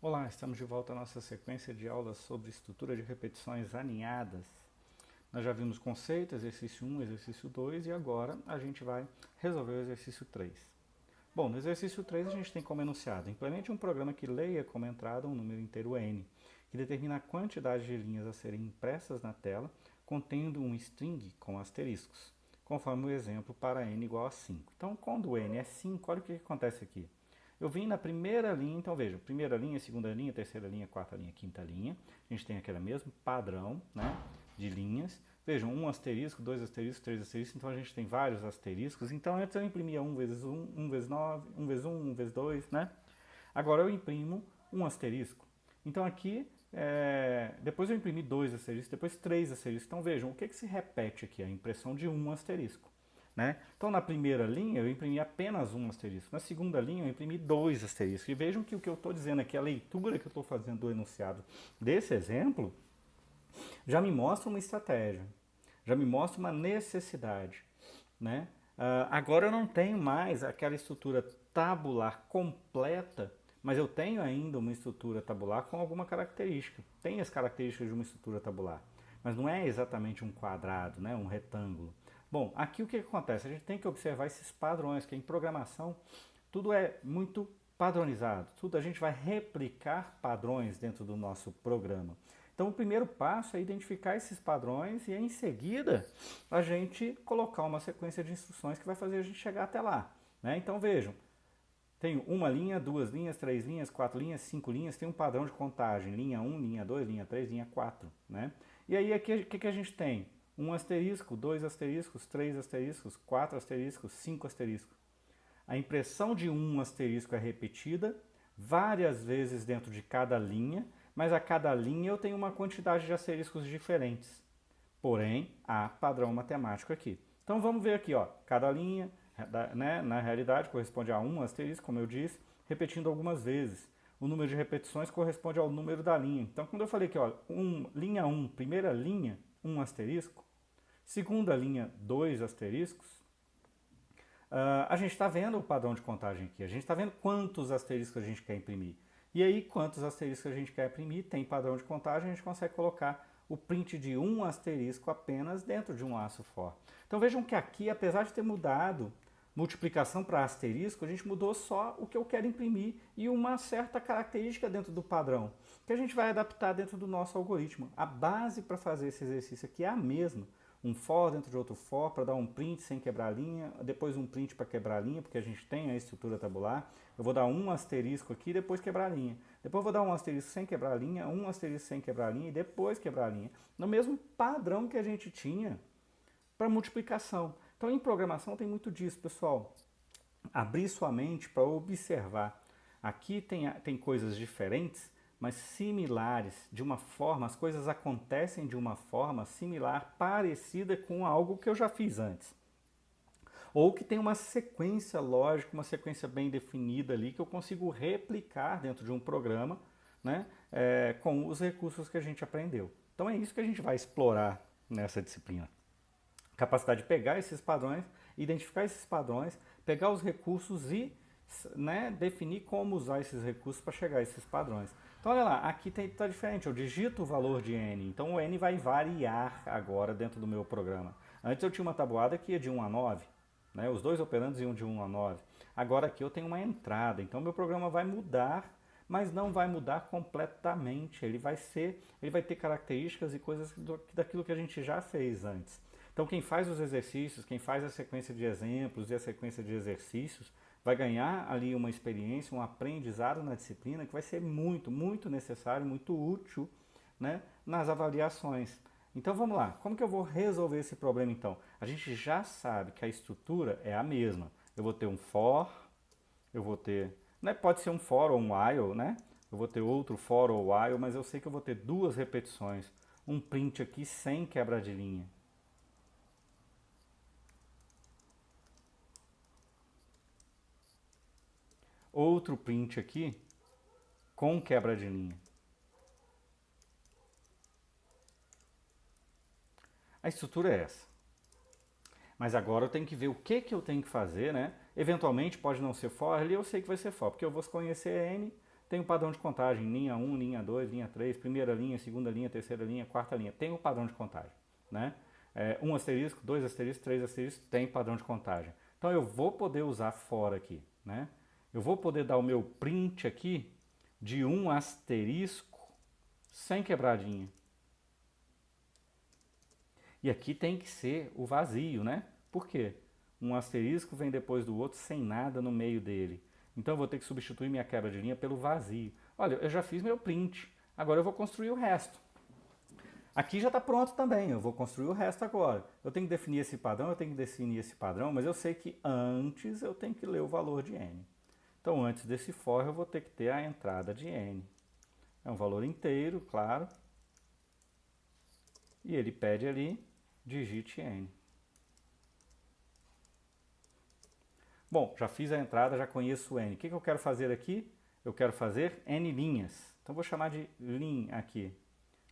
Olá, estamos de volta à nossa sequência de aulas sobre estrutura de repetições aninhadas. Nós já vimos conceito, exercício 1, exercício 2 e agora a gente vai resolver o exercício 3. Bom, no exercício 3 a gente tem como enunciado: implemente um programa que leia como entrada um número inteiro n, que determina a quantidade de linhas a serem impressas na tela, contendo um string com asteriscos, conforme o exemplo para n igual a 5. Então, quando n é 5, olha o que acontece aqui. Eu vim na primeira linha, então veja, primeira linha, segunda linha, terceira linha, quarta linha, quinta linha. A gente tem aquele mesmo padrão, né, de linhas. Vejam, um asterisco, dois asteriscos, três asteriscos, então a gente tem vários asteriscos. Então antes eu imprimia 1 vezes 1, 1 vezes 9, 1 vezes 1, 1 vezes 2, né? Agora eu imprimo um asterisco. Então aqui, depois eu imprimi dois asteriscos, depois três asteriscos. Então vejam, o que se repete aqui? A impressão de um asterisco. Né? Então, na primeira linha, eu imprimi apenas um asterisco. Na segunda linha, eu imprimi dois asteriscos. E vejam que o que eu estou dizendo aqui, a leitura que eu estou fazendo do enunciado desse exemplo, já me mostra uma estratégia, já me mostra uma necessidade. Né? Agora eu não tenho mais aquela estrutura tabular completa, mas eu tenho ainda uma estrutura tabular com alguma característica. Tem as características de uma estrutura tabular, mas não é exatamente um quadrado, né? Um retângulo. Bom, aqui o que acontece? A gente tem que observar esses padrões, que em programação tudo é muito padronizado, tudo a gente vai replicar padrões dentro do nosso programa. Então o primeiro passo é identificar esses padrões e em seguida a gente colocar uma sequência de instruções que vai fazer a gente chegar até lá. Né? Então vejam, tenho uma linha, duas linhas, três linhas, quatro linhas, cinco linhas, tem um padrão de contagem, linha 1, linha 2, linha 3, linha 4. Né? E aí aqui o que a gente tem? Um asterisco, dois asteriscos, três asteriscos, quatro asteriscos, cinco asteriscos. A impressão de um asterisco é repetida várias vezes dentro de cada linha, mas a cada linha eu tenho uma quantidade de asteriscos diferentes. Porém, há padrão matemático aqui. Então vamos ver aqui, ó, cada linha, né, na realidade corresponde a um asterisco, como eu disse, repetindo algumas vezes. O número de repetições corresponde ao número da linha. Então quando eu falei aqui, ó, linha 1, primeira linha, um asterisco, segunda linha, dois asteriscos, a gente está vendo o padrão de contagem aqui, a gente está vendo quantos asteriscos a gente quer imprimir. E aí, quantos asteriscos a gente quer imprimir, tem padrão de contagem, a gente consegue colocar o print de um asterisco apenas dentro de um laço for. Então vejam que aqui, apesar de ter mudado multiplicação para asterisco, a gente mudou só o que eu quero imprimir e uma certa característica dentro do padrão, que a gente vai adaptar dentro do nosso algoritmo. A base para fazer esse exercício aqui é a mesma. Um for dentro de outro for para dar um print sem quebrar a linha, depois um print para quebrar a linha, porque a gente tem a estrutura tabular. Eu vou dar um asterisco aqui e depois quebrar a linha. Depois vou dar um asterisco sem quebrar a linha, um asterisco sem quebrar a linha e depois quebrar a linha. No mesmo padrão que a gente tinha para multiplicação. Então em programação tem muito disso, pessoal. Abrir sua mente para observar. Aqui tem coisas diferentes, mas similares, de uma forma, as coisas acontecem de uma forma similar, parecida com algo que eu já fiz antes. Ou que tem uma sequência lógica, uma sequência bem definida ali, que eu consigo replicar dentro de um programa, né, com os recursos que a gente aprendeu. Então é isso que a gente vai explorar nessa disciplina. Capacidade de pegar esses padrões, identificar esses padrões, pegar os recursos e, né, definir como usar esses recursos para chegar a esses padrões. Então olha lá, aqui está diferente, eu digito o valor de n, então o n vai variar agora dentro do meu programa. Antes eu tinha uma tabuada que ia de 1 a 9, né, os dois operandos iam de 1 a 9. Agora aqui eu tenho uma entrada, então meu programa vai mudar, mas não vai mudar completamente, ele vai ter características e coisas daquilo que a gente já fez antes. Então quem faz os exercícios, quem faz a sequência de exemplos e a sequência de exercícios, vai ganhar ali uma experiência, um aprendizado na disciplina que vai ser muito, muito necessário, muito útil, né, nas avaliações. Então vamos lá, como que eu vou resolver esse problema então? A gente já sabe que a estrutura é a mesma. Eu vou ter um for, eu vou ter, né, pode ser um for ou um while, né? Eu vou ter outro for ou while, mas eu sei que eu vou ter duas repetições. Um print aqui sem quebra de linha. Outro print aqui com quebra de linha. A estrutura é essa. Mas agora eu tenho que ver o que eu tenho que fazer, né? Eventualmente pode não ser for, ali eu sei que vai ser for, porque eu vou conhecer n, Tem o padrão de contagem, linha 1, linha 2, linha 3, primeira linha, segunda linha, terceira linha, quarta linha. Tem o padrão de contagem, né? 1 asterisco, 2 asterisco, 3 asterisco, tem padrão de contagem. Então eu vou poder usar fora aqui, né? Eu vou poder dar o meu print aqui de 1 asterisco sem quebradinha. E aqui tem que ser o vazio, né? Por quê? Um asterisco vem depois do outro sem nada no meio dele. Então eu vou ter que substituir minha quebra de linha pelo vazio. Olha, eu já fiz meu print. Agora eu vou construir o resto. Aqui já está pronto também, eu vou construir o resto agora. Eu tenho que definir esse padrão, mas eu sei que antes eu tenho que ler o valor de n. Então antes desse for eu vou ter que ter a entrada de n. É um valor inteiro, claro. E ele pede ali, digite n. Bom, já fiz a entrada, já conheço o n. O que eu quero fazer aqui? Eu quero fazer n linhas. Então vou chamar de lim aqui.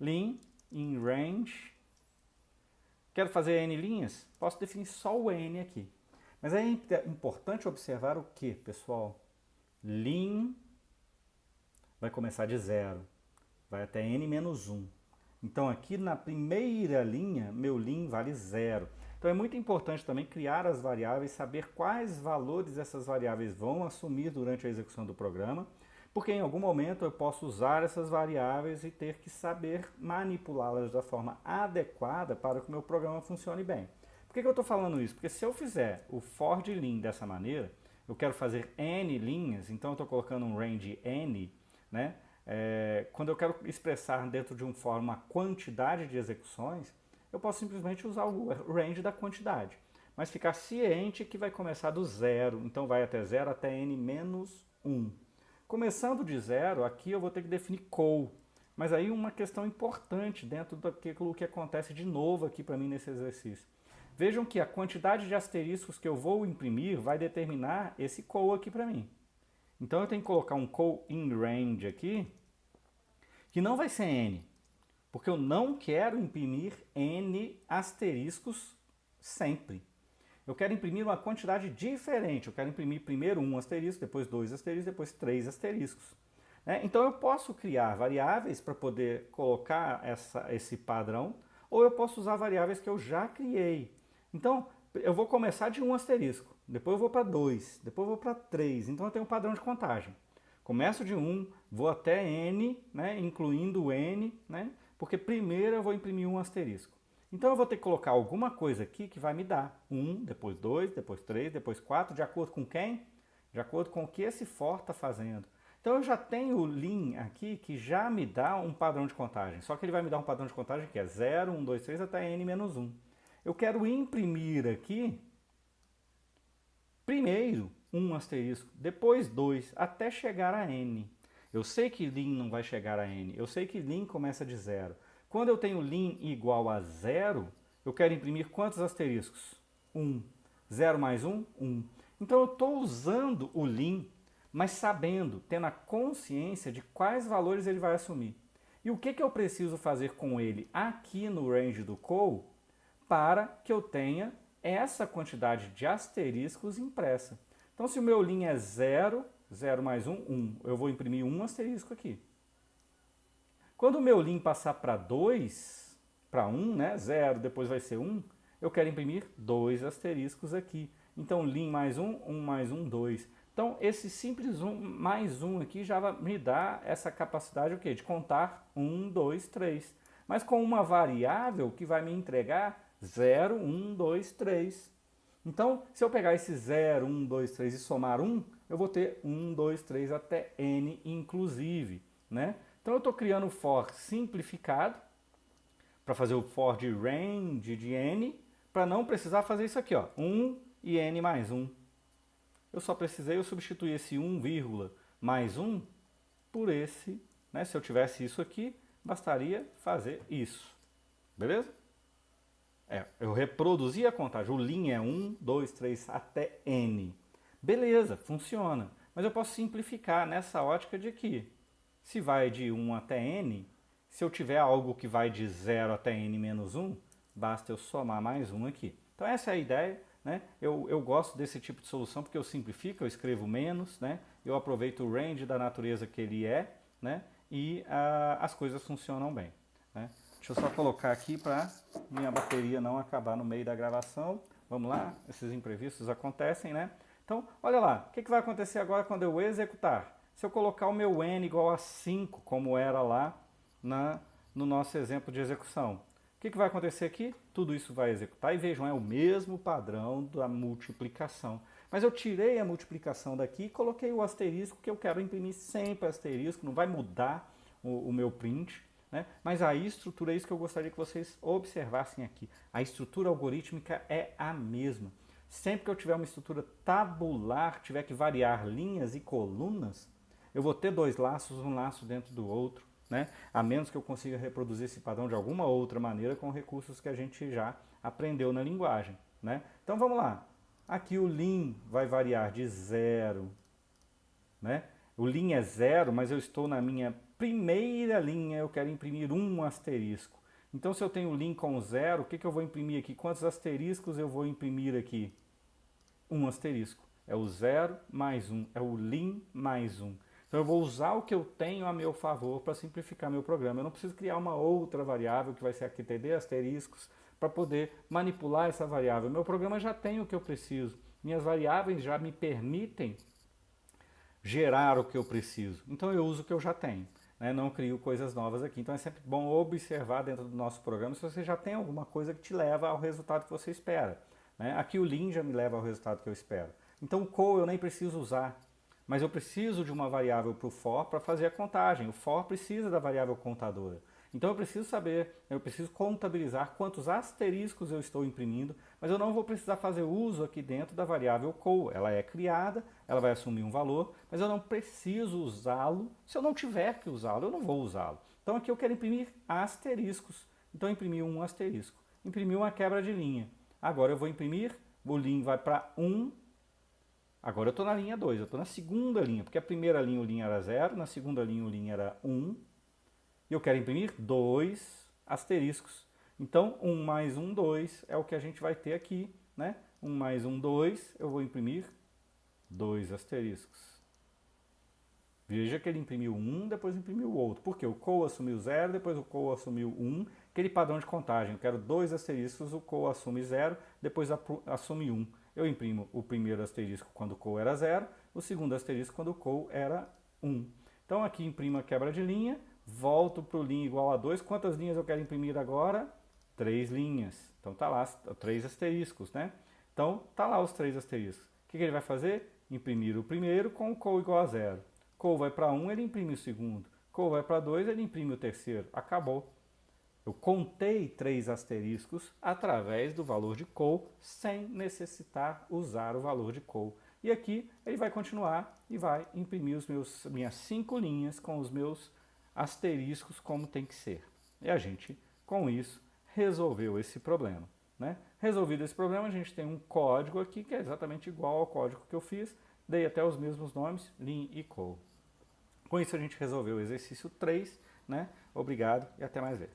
Lim in range. Quero fazer n linhas? Posso definir só o n aqui. Mas é importante observar o que, pessoal? Lim vai começar de 0. Vai até n menos 1. Então aqui na primeira linha, meu lim vale 0. Então é muito importante também criar as variáveis, saber quais valores essas variáveis vão assumir durante a execução do programa, porque em algum momento eu posso usar essas variáveis e ter que saber manipulá-las da forma adequada para que o meu programa funcione bem. Por que eu estou falando isso? Porque se eu fizer o for de lim dessa maneira, eu quero fazer n linhas, então eu estou colocando um range n, né? Quando eu quero expressar dentro de um for uma quantidade de execuções, eu posso simplesmente usar o range da quantidade. Mas ficar ciente que vai começar do 0, então vai até 0 até n menos 1. Começando de 0, aqui eu vou ter que definir call. Mas aí uma questão importante dentro daquilo que acontece de novo aqui para mim nesse exercício. Vejam que a quantidade de asteriscos que eu vou imprimir vai determinar esse call aqui para mim. Então eu tenho que colocar um call in range aqui, que não vai ser n, porque eu não quero imprimir n asteriscos sempre. Eu quero imprimir uma quantidade diferente. Eu quero imprimir primeiro 1 asterisco, depois 2 asteriscos, depois 3 asteriscos. Então eu posso criar variáveis para poder colocar esse padrão, ou eu posso usar variáveis que eu já criei. Então eu vou começar de 1 asterisco, depois eu vou para 2, depois eu vou para 3. Então eu tenho um padrão de contagem. Começo de 1, vou até n, né, incluindo o n, né, porque primeiro eu vou imprimir 1 asterisco. Então eu vou ter que colocar alguma coisa aqui que vai me dar 1, depois 2, depois 3, depois 4, de acordo com quem? De acordo com o que esse for está fazendo. Então eu já tenho o lim aqui que já me dá um padrão de contagem, só que ele vai me dar um padrão de contagem que é 0, 1, 2, 3 até n menos 1. Eu quero imprimir aqui primeiro 1 asterisco, depois 2, até chegar a n. Eu sei que lim não vai chegar a n, eu sei que lim começa de 0. Quando eu tenho lim igual a 0, eu quero imprimir quantos asteriscos? 1. 0 mais 1, 1. Então eu estou usando o lim, mas sabendo, tendo a consciência de quais valores ele vai assumir. E o que eu preciso fazer com ele aqui no range do call para que eu tenha essa quantidade de asteriscos impressa. Então se o meu lim é 0, 0 mais 1, 1, eu vou imprimir 1 asterisco aqui. Quando o meu lim passar para 2, para 1, né, 0, depois vai ser 1, eu quero imprimir 2 asteriscos aqui. Então, lim mais 1, 1 mais 1, 2. Então, esse simples 1 mais 1 aqui já me dá essa capacidade o quê? De contar 1, 2, 3. Mas com uma variável que vai me entregar 0, 1, 2, 3. Então, se eu pegar esse 0, 1, 2, 3 e somar 1, eu vou ter 1, 2, 3 até n inclusive, né? Então eu estou criando o for simplificado, para fazer o for de range de n, para não precisar fazer isso aqui, ó, 1 e n mais 1. Eu só precisei substituir esse 1, mais 1 por esse, né? Se eu tivesse isso aqui, bastaria fazer isso. Beleza? Eu reproduzi a contagem. O lim é 1, 2, 3 até n. Beleza, funciona. Mas eu posso simplificar nessa ótica de que se vai de 1 até n, se eu tiver algo que vai de 0 até n menos 1, basta eu somar mais 1 aqui. Então essa é a ideia, né? Eu gosto desse tipo de solução porque eu simplifico, eu escrevo menos, né? eu aproveito o range da natureza que ele é, né? E as coisas funcionam bem, né? Deixa eu só colocar aqui para minha bateria não acabar no meio da gravação. Vamos lá, esses imprevistos acontecem, né? Então, olha lá, o que vai acontecer agora quando eu executar? Se eu colocar o meu n igual a 5, como era lá no nosso exemplo de execução, o que vai acontecer aqui? Tudo isso vai executar e vejam, é o mesmo padrão da multiplicação. Mas eu tirei a multiplicação daqui e coloquei o asterisco, que eu quero imprimir sempre asterisco, não vai mudar o meu print, né? Mas a estrutura é isso que eu gostaria que vocês observassem aqui. A estrutura algorítmica é a mesma. Sempre que eu tiver uma estrutura tabular, tiver que variar linhas e colunas, eu vou ter dois laços, um laço dentro do outro, né? A menos que eu consiga reproduzir esse padrão de alguma outra maneira com recursos que a gente já aprendeu na linguagem, né? Então vamos lá. Aqui o lim vai variar de 0, né? O lim é 0, mas eu estou na minha primeira linha, eu quero imprimir um asterisco. Então se eu tenho lim com 0, o que eu vou imprimir aqui? Quantos asteriscos eu vou imprimir aqui? Um asterisco. É o 0 mais 1, é o lim mais 1. Então eu vou usar o que eu tenho a meu favor para simplificar meu programa. Eu não preciso criar uma outra variável que vai ser aqui TD asteriscos para poder manipular essa variável. Meu programa já tem o que eu preciso. Minhas variáveis já me permitem gerar o que eu preciso. Então eu uso o que eu já tenho, né? Não crio coisas novas aqui. Então é sempre bom observar dentro do nosso programa se você já tem alguma coisa que te leva ao resultado que você espera, né? Aqui o lim já me leva ao resultado que eu espero. Então o call eu nem preciso usar. Mas eu preciso de uma variável para o for para fazer a contagem. O for precisa da variável contadora. Então eu preciso saber, eu preciso contabilizar quantos asteriscos eu estou imprimindo, mas eu não vou precisar fazer uso aqui dentro da variável call. Ela é criada, ela vai assumir um valor, mas eu não preciso usá-lo. Se eu não tiver que usá-lo, eu não vou usá-lo. Então aqui eu quero imprimir asteriscos. Então eu imprimi um asterisco. Imprimi uma quebra de linha. Agora eu vou imprimir, o lim vai para 1. Agora eu estou na linha 2, eu estou na segunda linha, porque a primeira linha o lim era 0, na segunda linha o lim era 1, e eu quero imprimir 2 asteriscos. Então, 1 mais 1, 2 é o que a gente vai ter aqui, né? 1 mais 1, 2, eu vou imprimir 2 asteriscos. Veja que ele imprimiu 1, depois imprimiu o outro. Porque o call assumiu 0, depois o call assumiu 1. Aquele padrão de contagem, eu quero 2 asteriscos, o call assume 0, depois assume 1. Eu imprimo o primeiro asterisco quando o call era 0, o segundo asterisco quando o call era 1. Então aqui imprimo a quebra de linha, volto para o lim igual a 2. Quantas linhas eu quero imprimir agora? 3 linhas. Então tá lá 3 asteriscos, né? Então tá lá os 3 asteriscos. O que ele vai fazer? Imprimir o primeiro com o call igual a 0. Call vai para 1, ele imprime o segundo. Call vai para 2, ele imprime o terceiro. Acabou. Eu contei 3 asteriscos através do valor de call sem necessitar usar o valor de call. E aqui ele vai continuar e vai imprimir minhas 5 linhas com os meus asteriscos como tem que ser. E a gente, com isso, resolveu esse problema, né? Resolvido esse problema, a gente tem um código aqui que é exatamente igual ao código que eu fiz. Dei até os mesmos nomes, lim e call. Com isso a gente resolveu o exercício 3, né? Obrigado e até mais ver.